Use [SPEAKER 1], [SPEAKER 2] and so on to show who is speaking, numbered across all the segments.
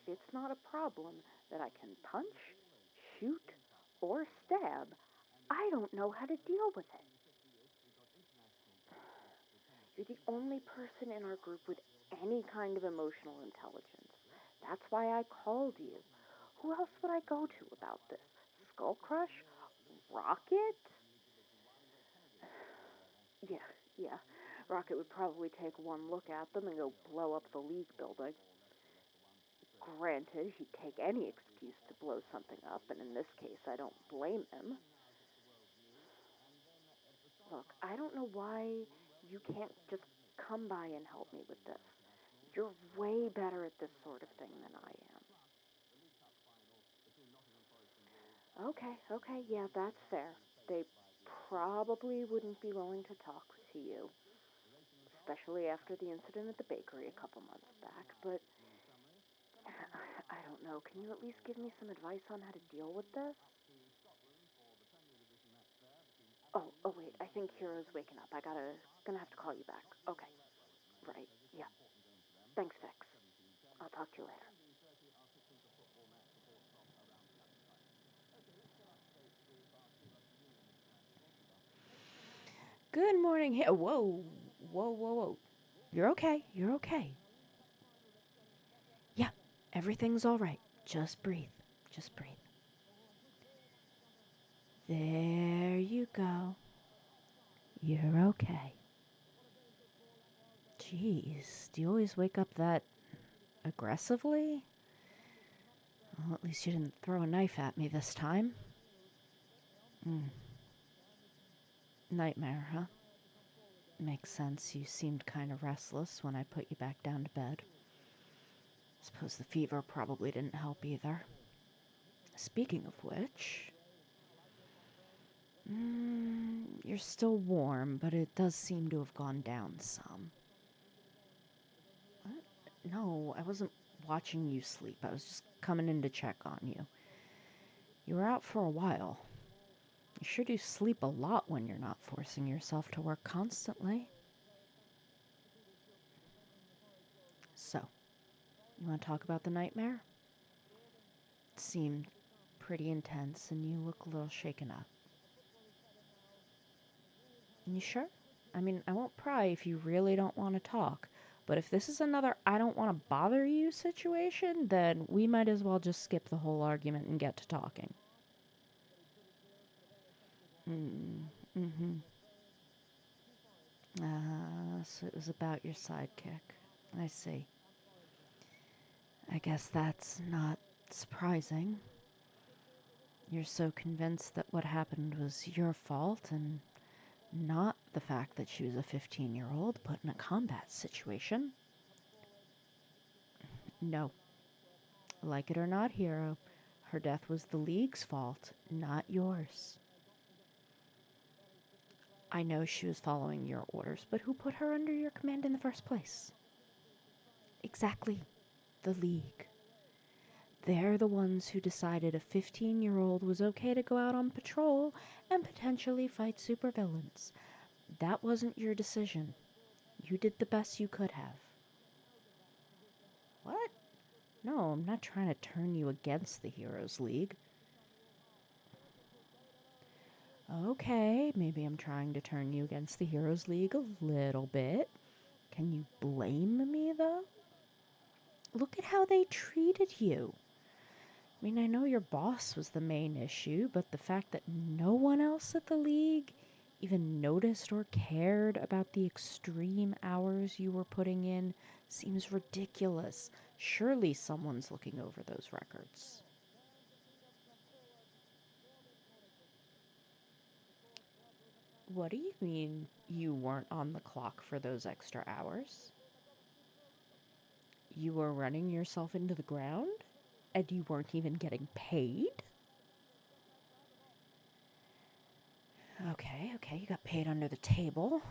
[SPEAKER 1] it's not a problem that I can punch, shoot, or stab, I don't know how to deal with it. You're the only person in our group with any kind of emotional intelligence. That's why I called you. Who else would I go to about this? Skull Crush? Rocket? Yeah. Rocket would probably take one look at them and go blow up the League building. Granted, he'd take any excuse to blow something up, and in this case, I don't blame him. Look, I don't know why you can't just come by and help me with this. You're way better at this sort of thing than I am. Okay, yeah, that's fair. They probably wouldn't be willing to talk to you, especially after the incident at the bakery a couple months back, but I don't know. Can you at least give me some advice on how to deal with this? Oh wait, I think Hero's waking up. Gonna have to call you back. Okay, right, yeah. Thanks, Vex. I'll talk to you later.
[SPEAKER 2] Good morning. Hey, whoa. You're okay. You're okay. Yeah, everything's all right. Just breathe. Just breathe. There you go. You're okay. Jeez, do you always wake up that aggressively? Well, at least you didn't throw a knife at me this time. Nightmare, huh? Makes sense. You seemed kind of restless when I put you back down to bed. Suppose the fever probably didn't help either. Speaking of which, you're still warm, but it does seem to have gone down some. What? No, I wasn't watching you sleep. I was just coming in to check on you. You were out for a while. You sure do sleep a lot when you're not forcing yourself to work constantly. So, you want to talk about the nightmare? It seemed pretty intense, and you look a little shaken up. You sure? I mean, I won't pry if you really don't want to talk, but if this is another I don't want to bother you situation, then we might as well just skip the whole argument and get to talking. Mm-hmm. So it was about your sidekick. I see. I guess that's not surprising. You're so convinced that what happened was your fault and not the fact that she was a 15-year-old put in a combat situation. No. Like it or not, Hero, her death was the League's fault, not yours. I know she was following your orders, but who put her under your command in the first place? Exactly. The League. They're the ones who decided a 15-year-old was okay to go out on patrol and potentially fight supervillains. That wasn't your decision. You did the best you could have. What? No, I'm not trying to turn you against the Heroes League. Okay, maybe I'm trying to turn you against the Heroes League a little bit. Can you blame me, though? Look at how they treated you. I mean, I know your boss was the main issue, but the fact that no one else at the League even noticed or cared about the extreme hours you were putting in seems ridiculous. Surely someone's looking over those records. What do you mean you weren't on the clock for those extra hours? You were running yourself into the ground? And you weren't even getting paid? Okay, you got paid under the table.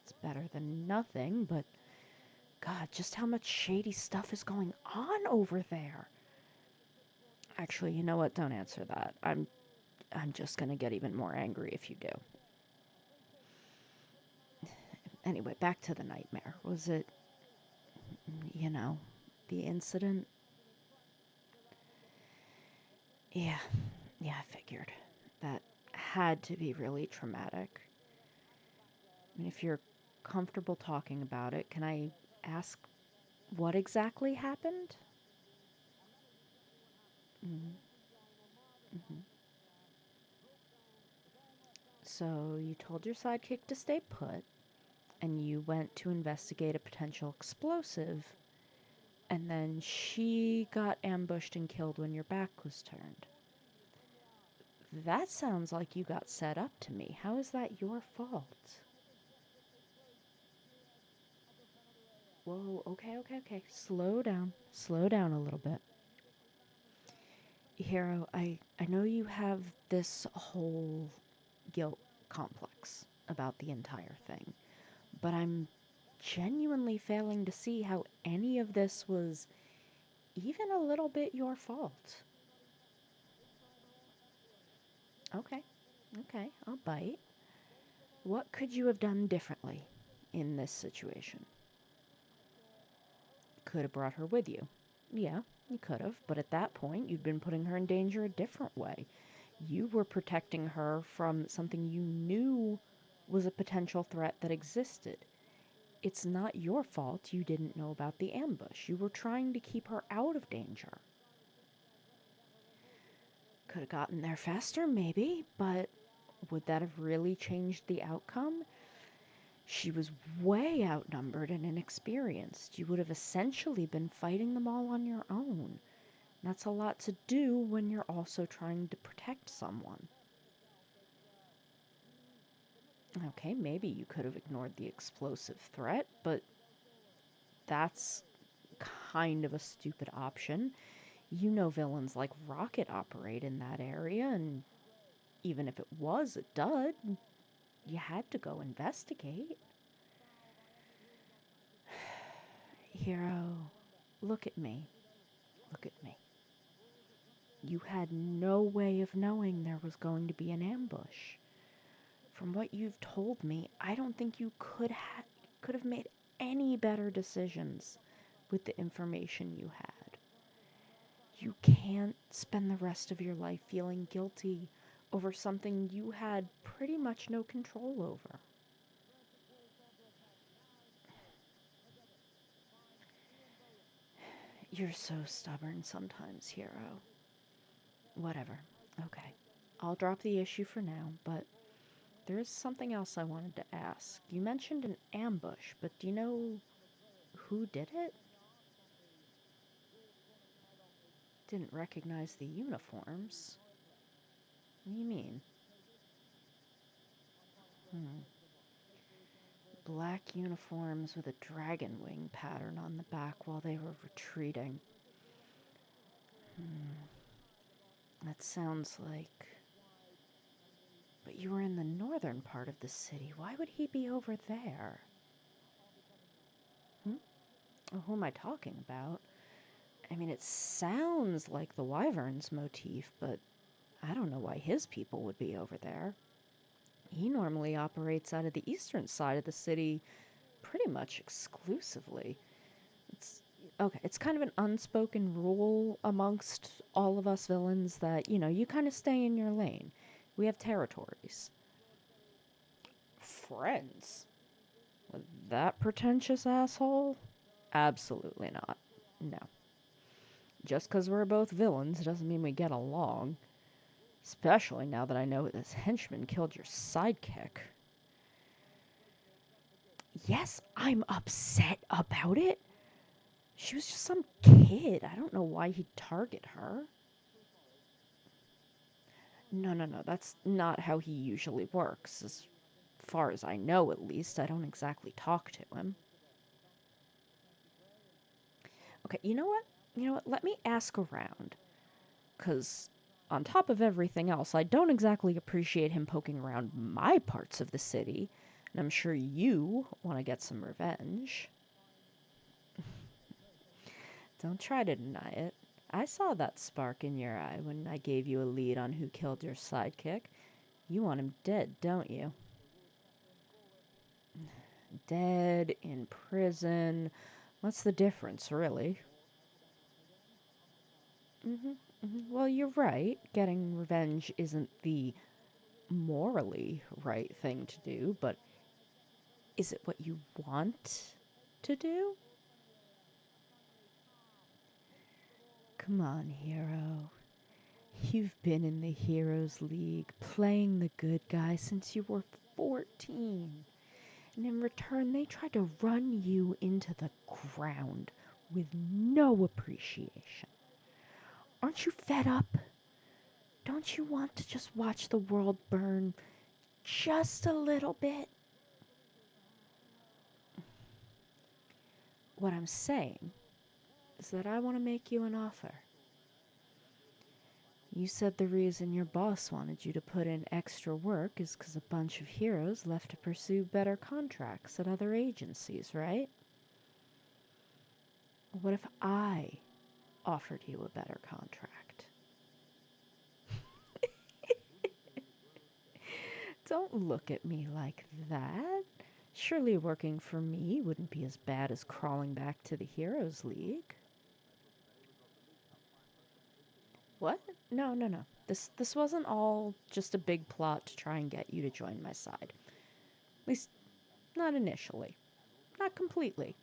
[SPEAKER 2] It's better than nothing, but God, just how much shady stuff is going on over there? Actually, you know what? Don't answer that. I'm just gonna get even more angry if you do. Anyway, back to the nightmare. Was it, the incident? Yeah, yeah, I figured. That had to be really traumatic. I mean, if you're comfortable talking about it, can I ask what exactly happened? Mm-hmm. Mm-hmm. So you told your sidekick to stay put, and you went to investigate a potential explosive, and then she got ambushed and killed when your back was turned. That sounds like you got set up to me. How is that your fault? Whoa, okay, okay, okay. Slow down. Slow down a little bit. Hero, I know you have this whole guilt complex about the entire thing, but I'm genuinely failing to see how any of this was even a little bit your fault. Okay, okay, I'll bite. What could you have done differently in this situation? Could have brought her with you. Yeah, you could have, but at that point, you'd been putting her in danger a different way. You were protecting her from something you knew was a potential threat that existed. It's not your fault you didn't know about the ambush. You were trying to keep her out of danger. Could have gotten there faster, maybe, but would that have really changed the outcome? She was way outnumbered and inexperienced. You would have essentially been fighting them all on your own. That's a lot to do when you're also trying to protect someone. Okay, maybe you could have ignored the explosive threat, but that's kind of a stupid option. You know villains like Rocket operate in that area, and even if it was a dud, you had to go investigate. Hero, look at me. Look at me. You had no way of knowing there was going to be an ambush. From what you've told me, I don't think you could have made any better decisions with the information you had. You can't spend the rest of your life feeling guilty over something you had pretty much no control over. You're so stubborn sometimes, Hero. Whatever. Okay. I'll drop the issue for now, but there is something else I wanted to ask. You mentioned an ambush, but do you know who did it? Didn't recognize the uniforms. What do you mean? Hmm. Black uniforms with a dragon wing pattern on the back while they were retreating. Hmm. That sounds like. But you were in the northern part of the city. Why would he be over there? Hmm? Oh, who am I talking about? I mean, it sounds like the Wyverns motif, but I don't know why his people would be over there. He normally operates out of the eastern side of the city pretty much exclusively. It's okay, it's kind of an unspoken rule amongst all of us villains that, you kind of stay in your lane. We have territories. Friends? With that pretentious asshole? Absolutely not. No. Just because we're both villains doesn't mean we get along. Especially now that I know this henchman killed your sidekick. Yes, I'm upset about it. She was just some kid. I don't know why he'd target her. No, no, no. That's not how he usually works. As far as I know, at least. I don't exactly talk to him. Okay, you know what? You know what? Let me ask around. Because on top of everything else, I don't exactly appreciate him poking around my parts of the city. And I'm sure you want to get some revenge. Don't try to deny it. I saw that spark in your eye when I gave you a lead on who killed your sidekick. You want him dead, don't you? Dead, in prison. What's the difference, really? Mm-hmm. Well, you're right. Getting revenge isn't the morally right thing to do, but is it what you want to do? Come on, hero. You've been in the Heroes League, playing the good guy since you were 14. And in return, they tried to run you into the ground with no appreciation. Aren't you fed up? Don't you want to just watch the world burn just a little bit? What I'm saying is that I want to make you an offer. You said the reason your boss wanted you to put in extra work is because a bunch of heroes left to pursue better contracts at other agencies, right? What if I offered you a better contract? Don't look at me like that. Surely working for me wouldn't be as bad as crawling back to the Heroes League. What? No, no, no. This wasn't all just a big plot to try and get you to join my side. At least, not initially. Not completely.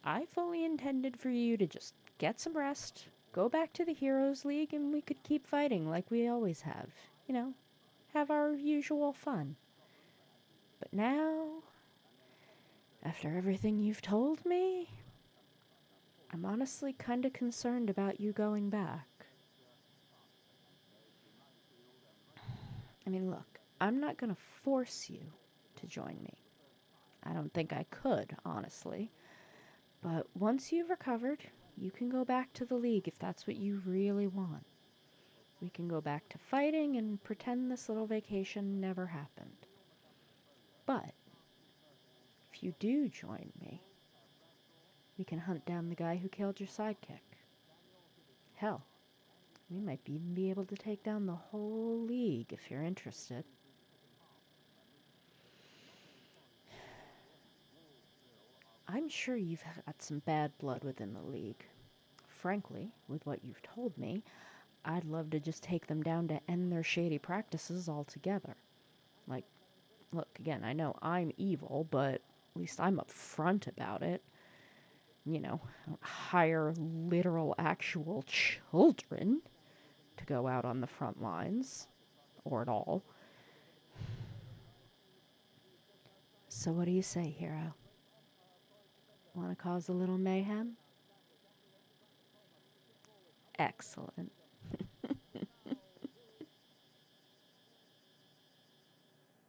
[SPEAKER 2] I fully intended for you to just get some rest, go back to the Heroes League, and we could keep fighting like we always have. You know, have our usual fun. But now, after everything you've told me, I'm honestly kinda concerned about you going back. I mean, look, I'm not gonna force you to join me. I don't think I could, honestly. But once you've recovered, you can go back to the League if that's what you really want. We can go back to fighting and pretend this little vacation never happened. But if you do join me, we can hunt down the guy who killed your sidekick. Hell, we might even be able to take down the whole League if you're interested. I'm sure you've had some bad blood within the League. Frankly, with what you've told me, I'd love to just take them down to end their shady practices altogether. Like, look, again, I know I'm evil, but at least I'm upfront about it. You know, I don't hire literal, actual children to go out on the front lines, or at all. So, what do you say, hero? Want to cause a little mayhem? Excellent.